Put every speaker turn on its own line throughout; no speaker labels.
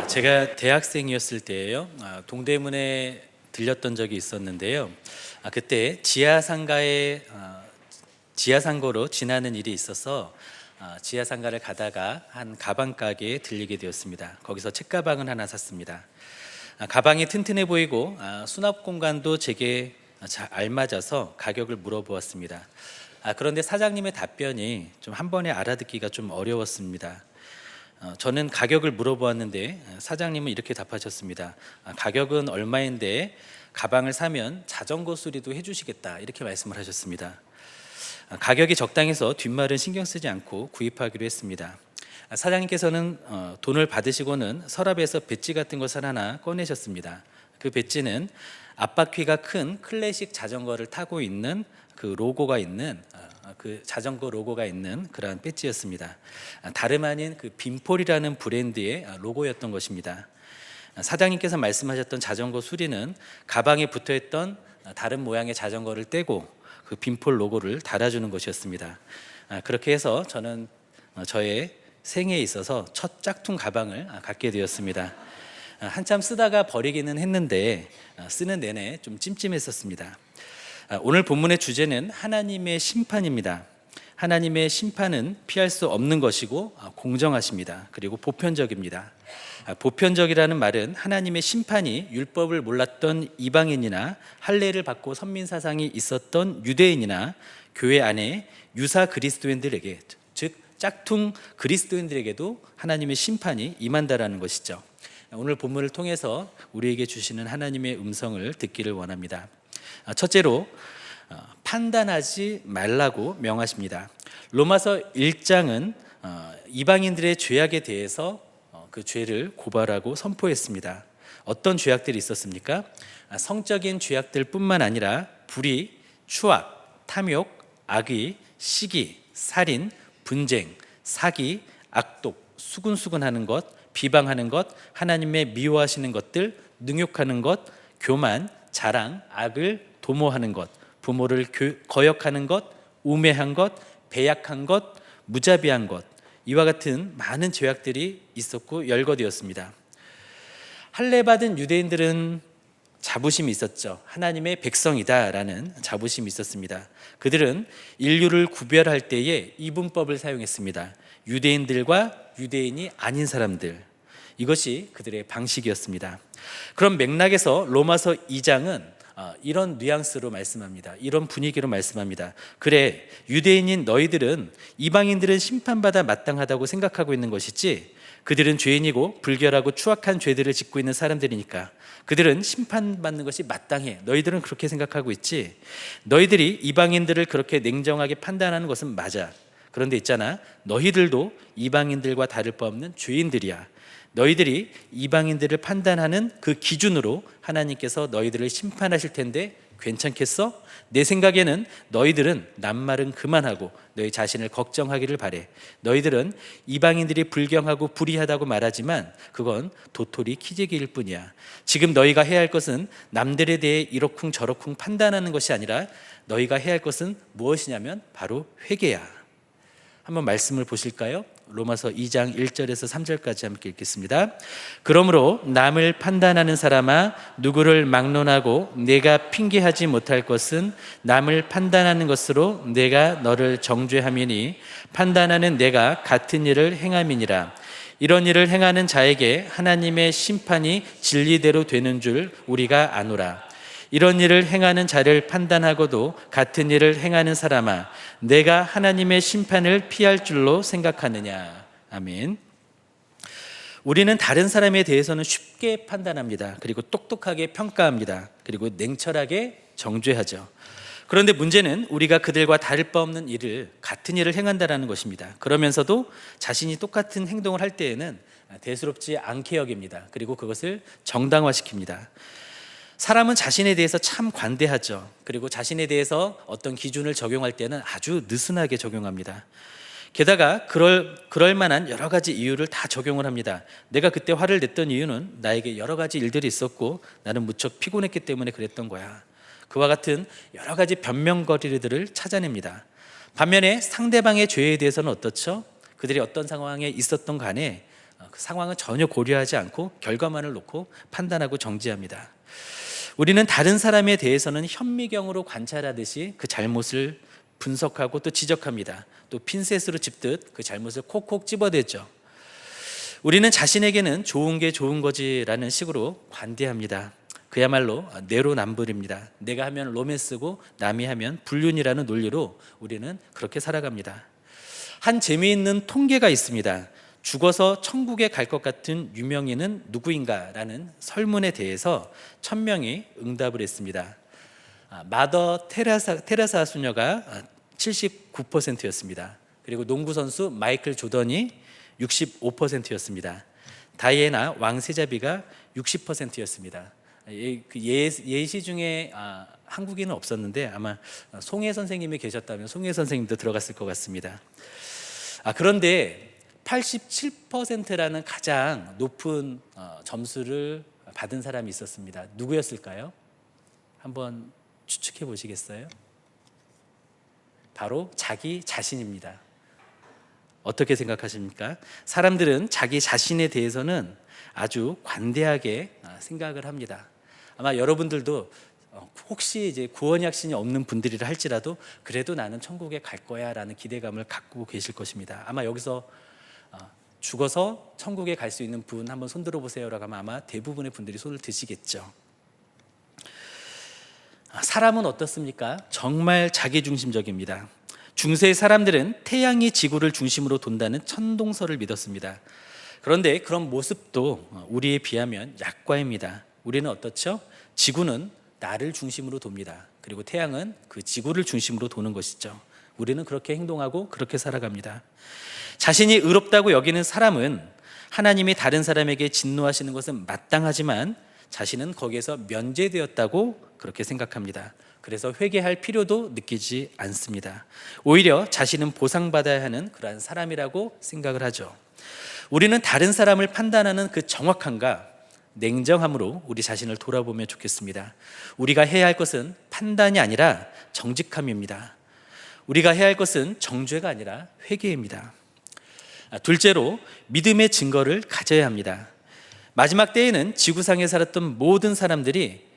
제가 대학생이었을 때예요. 동대문에 들렸던 적이 있었는데요. 그때 지하상가로 지나는 일이 있어서 지하상가를 가다가 한 가방 가게에 들리게 되었습니다. 거기서 책가방을 하나 샀습니다. 가방이 튼튼해 보이고 수납 공간도 제게 잘 알맞아서 가격을 물어보았습니다. 그런데 사장님의 답변이 좀 한 번에 알아듣기가 좀 어려웠습니다. 저는 가격을 물어보았는데 사장님은 이렇게 답하셨습니다. 가격은 얼마인데 가방을 사면 자전거 수리도 해주시겠다, 이렇게 말씀을 하셨습니다. 가격이 적당해서 뒷말은 신경 쓰지 않고 구입하기로 했습니다. 사장님께서는 돈을 받으시고는 서랍에서 배지 같은 것을 하나 꺼내셨습니다. 그 배지는 앞바퀴가 큰 클래식 자전거를 타고 있는 그 자전거 로고가 있는 그러한 배지였습니다. 다름 아닌 그 빈폴이라는 브랜드의 로고였던 것입니다. 사장님께서 말씀하셨던 자전거 수리는 가방에 붙어있던 다른 모양의 자전거를 떼고 그 빈폴 로고를 달아주는 것이었습니다. 그렇게 해서 저는 저의 생애에 있어서 첫 짝퉁 가방을 갖게 되었습니다. 한참 쓰다가 버리기는 했는데 쓰는 내내 좀 찜찜했었습니다. 오늘 본문의 주제는 하나님의 심판입니다. 하나님의 심판은 피할 수 없는 것이고 공정하십니다. 그리고 보편적입니다. 보편적이라는 말은 하나님의 심판이 율법을 몰랐던 이방인이나 할례를 받고 선민사상이 있었던 유대인이나 교회 안에 유사 그리스도인들에게, 즉 짝퉁 그리스도인들에게도 하나님의 심판이 임한다라는 것이죠. 오늘 본문을 통해서 우리에게 주시는 하나님의 음성을 듣기를 원합니다. 첫째로 판단하지 말라고 명하십니다. 로마서 1장은 이방인들의 죄악에 대해서 그 죄를 고발하고 선포했습니다. 어떤 죄악들이 있었습니까? 성적인 죄악들 뿐만 아니라 불의, 추악, 탐욕, 악의, 시기, 살인, 분쟁, 사기, 악독, 수군수군하는 것, 비방하는 것, 하나님의 미워하시는 것들, 능욕하는 것, 교만, 자랑, 악을 도모하는 것, 부모를 거역하는 것, 우매한 것, 배약한 것, 무자비한 것, 이와 같은 많은 죄악들이 있었고 열거되었습니다. 할례받은 유대인들은 자부심이 있었죠. 하나님의 백성이다라는 자부심이 있었습니다. 그들은 인류를 구별할 때에 이분법을 사용했습니다. 유대인들과 유대인이 아닌 사람들, 이것이 그들의 방식이었습니다. 그런 맥락에서 로마서 2장은 이런 뉘앙스로 말씀합니다. 이런 분위기로 말씀합니다. 그래, 유대인인 너희들은 이방인들은 심판받아 마땅하다고 생각하고 있는 것이지, 그들은 죄인이고 불결하고 추악한 죄들을 짓고 있는 사람들이니까 그들은 심판받는 것이 마땅해. 너희들은 그렇게 생각하고 있지. 너희들이 이방인들을 그렇게 냉정하게 판단하는 것은 맞아. 그런데 있잖아, 너희들도 이방인들과 다를 바 없는 죄인들이야. 너희들이 이방인들을 판단하는 그 기준으로 하나님께서 너희들을 심판하실 텐데 괜찮겠어? 내 생각에는 너희들은 낱말은 그만하고 너희 자신을 걱정하기를 바래. 너희들은 이방인들이 불경하고 불의하다고 말하지만 그건 도토리 키재기일 뿐이야. 지금 너희가 해야 할 것은 남들에 대해 이러쿵 저러쿵 판단하는 것이 아니라 너희가 해야 할 것은 무엇이냐면 바로 회개야. 한번 말씀을 보실까요? 로마서 2장 1절에서 3절까지 함께 읽겠습니다. 그러므로 남을 판단하는 사람아, 누구를 막론하고 내가 핑계하지 못할 것은 남을 판단하는 것으로 내가 너를 정죄함이니 판단하는 내가 같은 일을 행함이니라. 이런 일을 행하는 자에게 하나님의 심판이 진리대로 되는 줄 우리가 아노라. 이런 일을 행하는 자를 판단하고도 같은 일을 행하는 사람아, 내가 하나님의 심판을 피할 줄로 생각하느냐. 아멘. 우리는 다른 사람에 대해서는 쉽게 판단합니다. 그리고 똑똑하게 평가합니다. 그리고 냉철하게 정죄하죠. 그런데 문제는 우리가 그들과 다를 바 없는 같은 일을 행한다는 것입니다. 그러면서도 자신이 똑같은 행동을 할 때에는 대수롭지 않게 여깁니다. 그리고 그것을 정당화시킵니다. 사람은 자신에 대해서 참 관대하죠. 그리고 자신에 대해서 어떤 기준을 적용할 때는 아주 느슨하게 적용합니다. 게다가 그럴 만한 여러 가지 이유를 다 적용을 합니다. 내가 그때 화를 냈던 이유는 나에게 여러 가지 일들이 있었고 나는 무척 피곤했기 때문에 그랬던 거야. 그와 같은 여러 가지 변명거리들을 찾아냅니다. 반면에 상대방의 죄에 대해서는 어떻죠? 그들이 어떤 상황에 있었던 간에 그 상황은 전혀 고려하지 않고 결과만을 놓고 판단하고 정지합니다. 우리는 다른 사람에 대해서는 현미경으로 관찰하듯이 그 잘못을 분석하고 또 지적합니다. 또 핀셋으로 짚듯 그 잘못을 콕콕 집어대죠. 우리는 자신에게는 좋은 게 좋은 거지라는 식으로 관대합니다. 그야말로 내로남불입니다. 내가 하면 로맨스고 남이 하면 불륜이라는 논리로 우리는 그렇게 살아갑니다. 한 재미있는 통계가 있습니다. 죽어서 천국에 갈 것 같은 유명인은 누구인가? 라는 설문에 대해서 1000명이 응답을 했습니다. 마더 테레사 수녀가 79%였습니다. 그리고 농구 선수 마이클 조던이 65%였습니다. 다이애나 왕세자비가 60%였습니다. 예시 중에 한국인은 없었는데 아마 송혜 선생님이 계셨다면 송혜 선생님도 들어갔을 것 같습니다. 그런데 87%라는 가장 높은 점수를 받은 사람이 있었습니다. 누구였을까요? 한번 추측해 보시겠어요? 바로 자기 자신입니다. 어떻게 생각하십니까? 사람들은 자기 자신에 대해서는 아주 관대하게 생각을 합니다. 아마 여러분들도 혹시 이제 구원약신이 없는 분들이라 할지라도 그래도 나는 천국에 갈 거야라는 기대감을 갖고 계실 것입니다. 아마 여기서 죽어서 천국에 갈 수 있는 분 한번 손 들어보세요라고 하면 아마 대부분의 분들이 손을 드시겠죠. 사람은 어떻습니까? 정말 자기중심적입니다. 중세의 사람들은 태양이 지구를 중심으로 돈다는 천동설을 믿었습니다. 그런데 그런 모습도 우리에 비하면 약과입니다. 우리는 어떻죠? 지구는 나를 중심으로 돕니다. 그리고 태양은 그 지구를 중심으로 도는 것이죠. 우리는 그렇게 행동하고 그렇게 살아갑니다. 자신이 의롭다고 여기는 사람은 하나님이 다른 사람에게 진노하시는 것은 마땅하지만 자신은 거기에서 면제되었다고 그렇게 생각합니다. 그래서 회개할 필요도 느끼지 않습니다. 오히려 자신은 보상받아야 하는 그러한 사람이라고 생각을 하죠. 우리는 다른 사람을 판단하는 그 정확함과 냉정함으로 우리 자신을 돌아보면 좋겠습니다. 우리가 해야 할 것은 판단이 아니라 정직함입니다. 우리가 해야 할 것은 정죄가 아니라 회개입니다. 둘째로 믿음의 증거를 가져야 합니다. 마지막 때에는 지구상에 살았던 모든 사람들이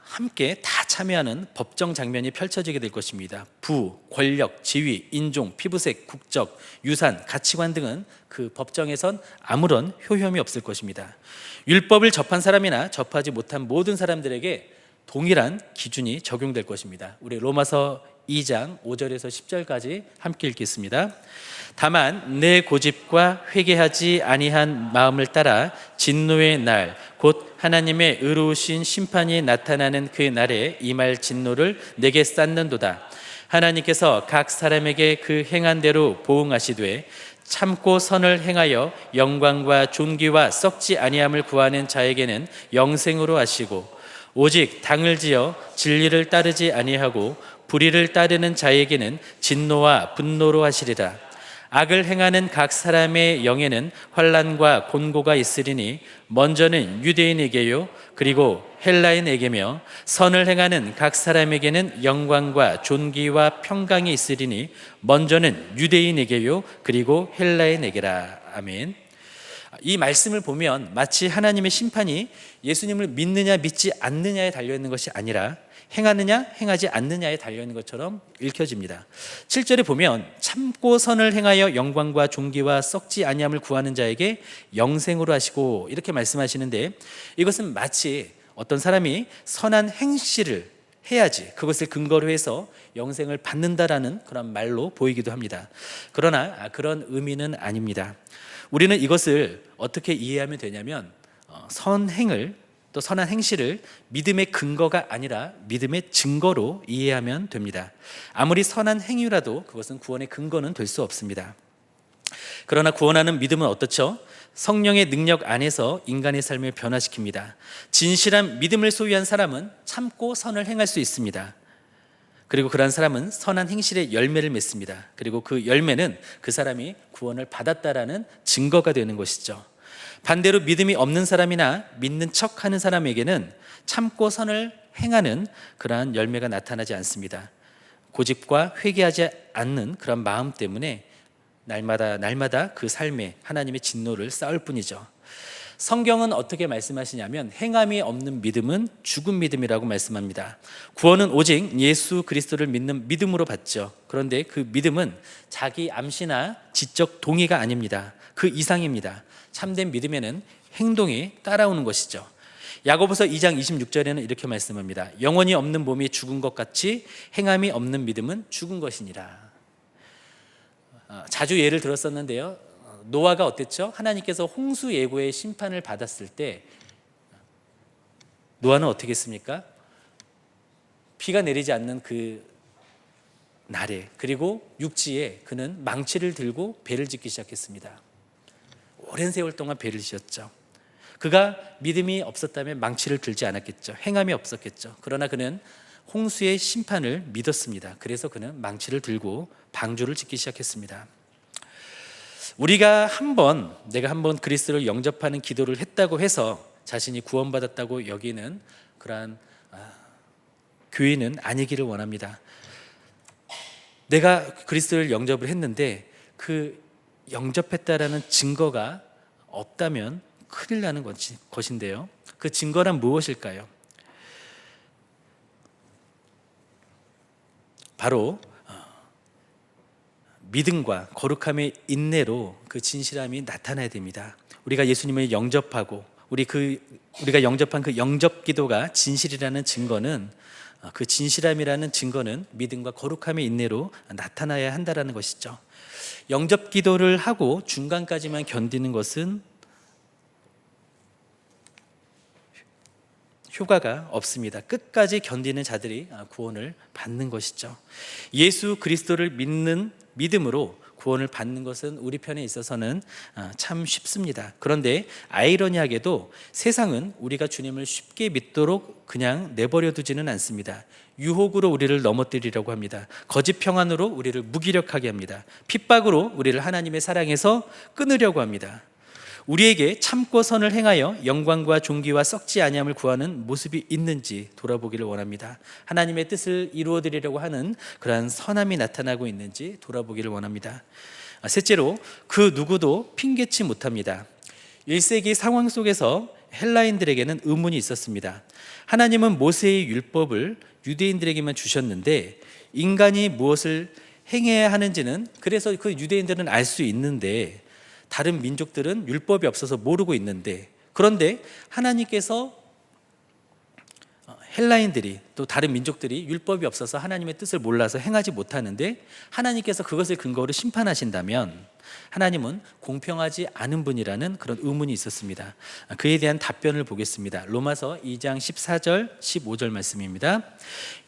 함께 다 참여하는 법정 장면이 펼쳐지게 될 것입니다. 부, 권력, 지위, 인종, 피부색, 국적, 유산, 가치관 등은 그 법정에선 아무런 효험이 없을 것입니다. 율법을 접한 사람이나 접하지 못한 모든 사람들에게 동일한 기준이 적용될 것입니다. 우리 로마서 2장 5절에서 10절까지 함께 읽겠습니다. 다만 내 고집과 회개하지 아니한 마음을 따라 진노의 날 곧 하나님의 의로우신 심판이 나타나는 그 날에 임할 진노를 내게 쌓는도다. 하나님께서 각 사람에게 그 행한 대로 보응하시되 참고 선을 행하여 영광과 존귀와 썩지 아니함을 구하는 자에게는 영생으로 하시고 오직 당을 지어 진리를 따르지 아니하고 불의를 따르는 자에게는 진노와 분노로 하시리라. 악을 행하는 각 사람의 영에는 환난과 곤고가 있으리니 먼저는 유대인에게요 그리고 헬라인에게며 선을 행하는 각 사람에게는 영광과 존귀와 평강이 있으리니 먼저는 유대인에게요 그리고 헬라인에게라. 아멘. 이 말씀을 보면 마치 하나님의 심판이 예수님을 믿느냐 믿지 않느냐에 달려있는 것이 아니라 행하느냐 행하지 않느냐에 달려있는 것처럼 읽혀집니다. 7절에 보면 참고 선을 행하여 영광과 존귀와 썩지 아니함을 구하는 자에게 영생으로 하시고 이렇게 말씀하시는데 이것은 마치 어떤 사람이 선한 행실을 해야지 그것을 근거로 해서 영생을 받는다라는 그런 말로 보이기도 합니다. 그러나 그런 의미는 아닙니다. 우리는 이것을 어떻게 이해하면 되냐면 선행을 또 선한 행실을 믿음의 근거가 아니라 믿음의 증거로 이해하면 됩니다. 아무리 선한 행위라도 그것은 구원의 근거는 될 수 없습니다. 그러나 구원하는 믿음은 어떻죠? 성령의 능력 안에서 인간의 삶을 변화시킵니다. 진실한 믿음을 소유한 사람은 참고 선을 행할 수 있습니다. 그리고 그러한 사람은 선한 행실의 열매를 맺습니다. 그리고 그 열매는 그 사람이 구원을 받았다라는 증거가 되는 것이죠. 반대로 믿음이 없는 사람이나 믿는 척하는 사람에게는 참고 선을 행하는 그러한 열매가 나타나지 않습니다. 고집과 회개하지 않는 그런 마음 때문에 날마다 그 삶에 하나님의 진노를 쌓을 뿐이죠. 성경은 어떻게 말씀하시냐면 행함이 없는 믿음은 죽은 믿음이라고 말씀합니다. 구원은 오직 예수 그리스도를 믿는 믿음으로 받죠. 그런데 그 믿음은 자기 암시나 지적 동의가 아닙니다. 그 이상입니다. 참된 믿음에는 행동이 따라오는 것이죠. 야고보서 2장 26절에는 이렇게 말씀합니다. 영혼이 없는 몸이 죽은 것 같이 행함이 없는 믿음은 죽은 것이니라. 자주 예를 들었었는데요. 노아가 어땠죠? 하나님께서 홍수 예고의 심판을 받았을 때 노아는 어떻게 했습니까? 비가 내리지 않는 그 날에, 그리고 육지에 그는 망치를 들고 배를 짓기 시작했습니다. 오랜 세월 동안 배를 지었죠. 그가 믿음이 없었다면 망치를 들지 않았겠죠. 행함이 없었겠죠. 그러나 그는 홍수의 심판을 믿었습니다. 그래서 그는 망치를 들고 방주를 짓기 시작했습니다. 우리가 내가 한번 그리스도를 영접하는 기도를 했다고 해서 자신이 구원받았다고 여기는 그러한 교회는 아니기를 원합니다. 내가 그리스도를 영접을 했는데 그 영접했다라는 증거가 없다면 큰일 나는 것인데요. 그 증거란 무엇일까요? 바로 믿음과 거룩함의 인내로 그 진실함이 나타나야 됩니다. 우리가 예수님을 영접하고 우리가 영접한 그 영접 기도가 진실이라는 증거는, 그 진실함이라는 증거는 믿음과 거룩함의 인내로 나타나야 한다라는 것이죠. 영접 기도를 하고 중간까지만 견디는 것은 효과가 없습니다. 끝까지 견디는 자들이 구원을 받는 것이죠. 예수 그리스도를 믿는 믿음으로 구원을 받는 것은 우리 편에 있어서는 참 쉽습니다. 그런데 아이러니하게도 세상은 우리가 주님을 쉽게 믿도록 그냥 내버려 두지는 않습니다. 유혹으로 우리를 넘어뜨리려고 합니다. 거짓 평안으로 우리를 무기력하게 합니다. 핍박으로 우리를 하나님의 사랑에서 끊으려고 합니다. 우리에게 참고 선을 행하여 영광과 존귀와 썩지 아니함을 구하는 모습이 있는지 돌아보기를 원합니다. 하나님의 뜻을 이루어드리려고 하는 그러한 선함이 나타나고 있는지 돌아보기를 원합니다. 셋째로, 그 누구도 핑계치 못합니다. 1세기 상황 속에서 헬라인들에게는 의문이 있었습니다. 하나님은 모세의 율법을 유대인들에게만 주셨는데 인간이 무엇을 행해야 하는지는, 그래서 그 유대인들은 알 수 있는데 다른 민족들은 율법이 없어서 모르고 있는데, 그런데 하나님께서 헬라인들이 또 다른 민족들이 율법이 없어서 하나님의 뜻을 몰라서 행하지 못하는데 하나님께서 그것을 근거로 심판하신다면 하나님은 공평하지 않은 분이라는 그런 의문이 있었습니다. 그에 대한 답변을 보겠습니다. 로마서 2장 14절 15절 말씀입니다.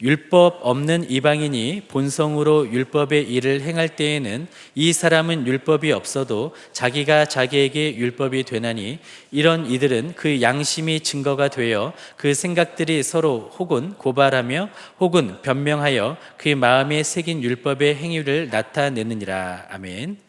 율법 없는 이방인이 본성으로 율법의 일을 행할 때에는 이 사람은 율법이 없어도 자기가 자기에게 율법이 되나니 이런 이들은 그 양심이 증거가 되어 그 생각들이 서로 혹은 고발하며 혹은 변명하여 그 마음에 새긴 율법의 행위를 나타내느니라. 아멘.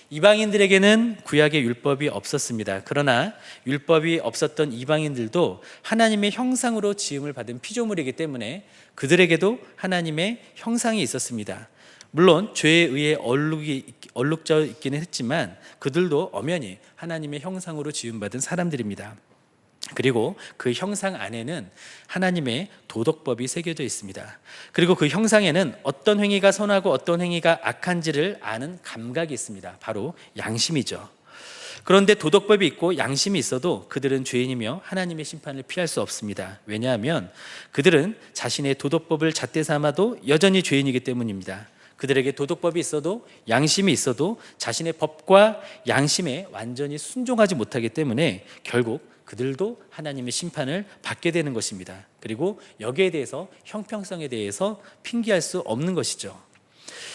이방인들에게는 구약의 율법이 없었습니다. 그러나 율법이 없었던 이방인들도 하나님의 형상으로 지음을 받은 피조물이기 때문에 그들에게도 하나님의 형상이 있었습니다. 물론 죄에 의해 얼룩져 있기는 했지만 그들도 엄연히 하나님의 형상으로 지음받은 사람들입니다. 그리고 그 형상 안에는 하나님의 도덕법이 새겨져 있습니다. 그리고 그 형상에는 어떤 행위가 선하고 어떤 행위가 악한지를 아는 감각이 있습니다. 바로 양심이죠. 그런데 도덕법이 있고 양심이 있어도 그들은 죄인이며 하나님의 심판을 피할 수 없습니다. 왜냐하면 그들은 자신의 도덕법을 잣대 삼아도 여전히 죄인이기 때문입니다. 그들에게 도덕법이 있어도 양심이 있어도 자신의 법과 양심에 완전히 순종하지 못하기 때문에 결국 그들도 하나님의 심판을 받게 되는 것입니다. 그리고 여기에 대해서 형평성에 대해서 핑계할 수 없는 것이죠.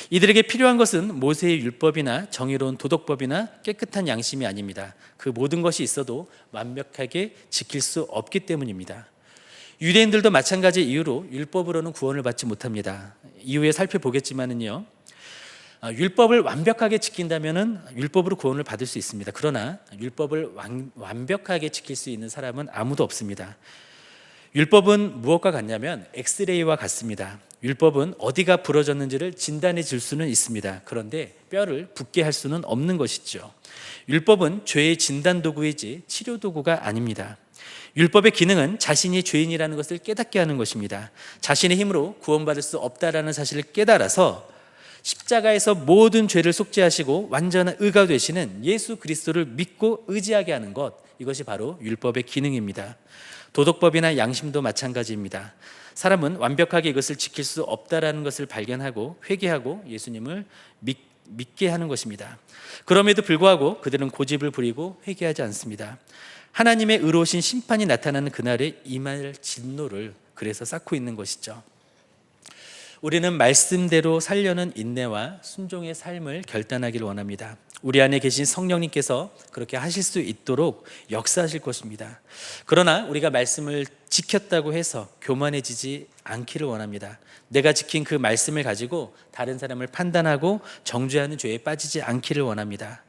이들에게 필요한 것은 모세의 율법이나 정의로운 도덕법이나 깨끗한 양심이 아닙니다. 그 모든 것이 있어도 완벽하게 지킬 수 없기 때문입니다. 유대인들도 마찬가지 이유로 율법으로는 구원을 받지 못합니다. 이후에 살펴보겠지만은요, 율법을 완벽하게 지킨다면은 율법으로 구원을 받을 수 있습니다. 그러나 율법을 완벽하게 지킬 수 있는 사람은 아무도 없습니다. 율법은 무엇과 같냐면 엑스레이와 같습니다. 율법은 어디가 부러졌는지를 진단해 줄 수는 있습니다. 그런데 뼈를 붓게 할 수는 없는 것이죠. 율법은 죄의 진단 도구이지 치료 도구가 아닙니다. 율법의 기능은 자신이 죄인이라는 것을 깨닫게 하는 것입니다. 자신의 힘으로 구원받을 수 없다라는 사실을 깨달아서 십자가에서 모든 죄를 속죄하시고 완전한 의가 되시는 예수 그리스도를 믿고 의지하게 하는 것, 이것이 바로 율법의 기능입니다. 도덕법이나 양심도 마찬가지입니다. 사람은 완벽하게 이것을 지킬 수 없다라는 것을 발견하고 회개하고 예수님을 믿게 하는 것입니다. 그럼에도 불구하고 그들은 고집을 부리고 회개하지 않습니다. 하나님의 의로우신 심판이 나타나는 그날에 임할 진노를 그래서 쌓고 있는 것이죠. 우리는 말씀대로 살려는 인내와 순종의 삶을 결단하기를 원합니다. 우리 안에 계신 성령님께서 그렇게 하실 수 있도록 역사하실 것입니다. 그러나 우리가 말씀을 지켰다고 해서 교만해지지 않기를 원합니다. 내가 지킨 그 말씀을 가지고 다른 사람을 판단하고 정죄하는 죄에 빠지지 않기를 원합니다.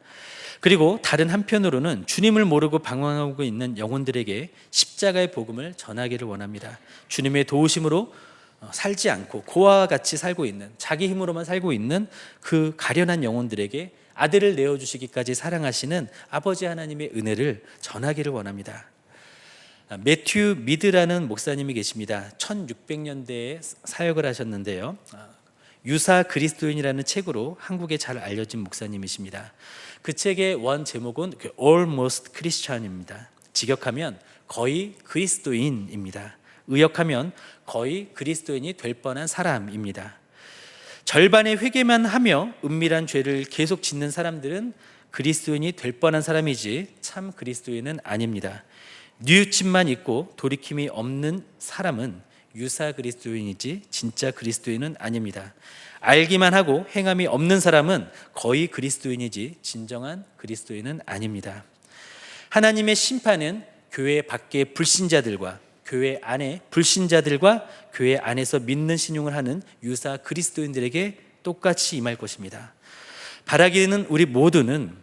그리고 다른 한편으로는 주님을 모르고 방황하고 있는 영혼들에게 십자가의 복음을 전하기를 원합니다. 주님의 도우심으로 살지 않고 고아와 같이 살고 있는, 자기 힘으로만 살고 있는 그 가련한 영혼들에게 아들을 내어주시기까지 사랑하시는 아버지 하나님의 은혜를 전하기를 원합니다. 매튜 미드라는 목사님이 계십니다. 1600년대에 사역을 하셨는데요, 유사 그리스도인이라는 책으로 한국에 잘 알려진 목사님이십니다. 그 책의 원 제목은 Almost Christian입니다. 직역하면 거의 그리스도인입니다. 의역하면 거의 그리스도인이 될 뻔한 사람입니다. 절반의 회개만 하며 은밀한 죄를 계속 짓는 사람들은 그리스도인이 될 뻔한 사람이지 참 그리스도인은 아닙니다. 뉘우침만 있고 돌이킴이 없는 사람은 유사 그리스도인이지 진짜 그리스도인은 아닙니다. 알기만 하고 행함이 없는 사람은 거의 그리스도인이지 진정한 그리스도인은 아닙니다. 하나님의 심판은 교회 밖의 불신자들과 교회 안에 불신자들과 교회 안에서 믿는 신용을 하는 유사 그리스도인들에게 똑같이 임할 것입니다. 바라기는 우리 모두는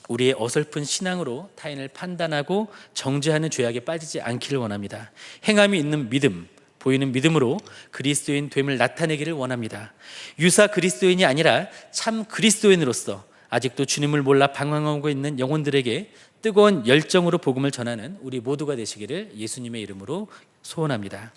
우리의 어설픈 신앙으로 타인을 판단하고 정죄하는 죄악에 빠지지 않기를 원합니다. 행함이 있는 믿음, 보이는 믿음으로 그리스도인 됨을 나타내기를 원합니다. 유사 그리스도인이 아니라 참 그리스도인으로서 아직도 주님을 몰라 방황하고 있는 영혼들에게 뜨거운 열정으로 복음을 전하는 우리 모두가 되시기를 예수님의 이름으로 소원합니다.